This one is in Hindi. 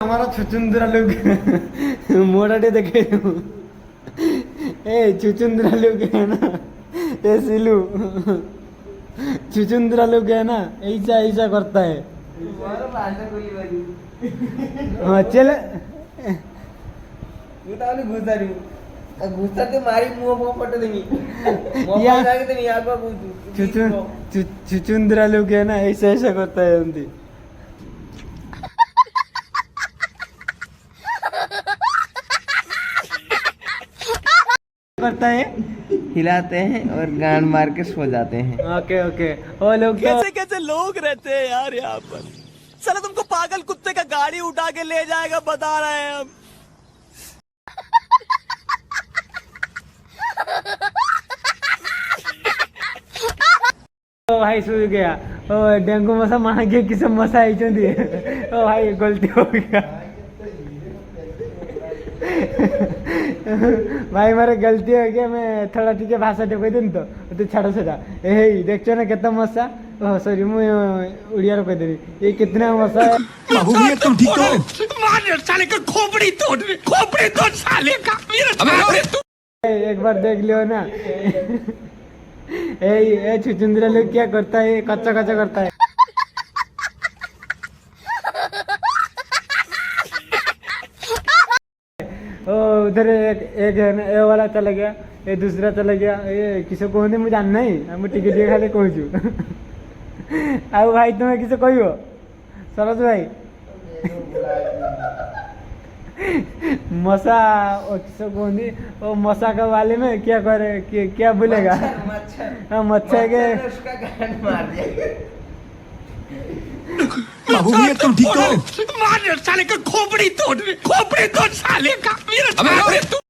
हमारा छुचुंदरा लोग मोड़ाटे देखे ए छुचुंदरा लोग है ना ये सिलू छुचुंदरा लोग है ना ऐसा ऐसा करता है हाँ चल घुसते मारी मुंह पट देंगी छुचुंदरा लोग है ना ऐसा ऐसा करता है उनकी करता है हिलाते हैं और गांड मार के सो जाते हैं। ओके ओके वो लोग कैसे कैसे लोग रहते हैं यार यहाँ पर। साला तुमको पागल कुत्ते का गाड़ी उठा के ले जाएगा बता रहे हैं हम। ओ भाई सो गया ओ डेंगू मशा मार के किस मशा आई चंदी ओ भाई गलती हो गया भाई मारे गलती हो गया मैं थोड़ा टिके भाषा टे कह तो तू छाड़ सेटा ए देखो ना केतना मशा ओ सॉरी मु उड़िया रो कह देबी ये कितना मशा है बाबू ये तुम ठीक हो मार साले का खोपड़ी तोड़ साले का एक बार देख लियो ना ए छुचुंदरा लोग क्या करता है कच्चा कच्चा करता है ओ उधर एक है ना ए वाला चला गया ये दूसरा चला गया ये किसी को नहीं मुझे जानना ही मैं टिकट दिए खाली कहूँ अब भाई तुम्हें किसे कही हो सरस भाई मसा किसे को नहीं वो मसा का वाले में क्या करे क्या बोलेगा हाँ मच्छर के उसका गांड मार दिया। बाबू ये तुम ठीक हो मार साले का खोपड़ी तोड़ साले का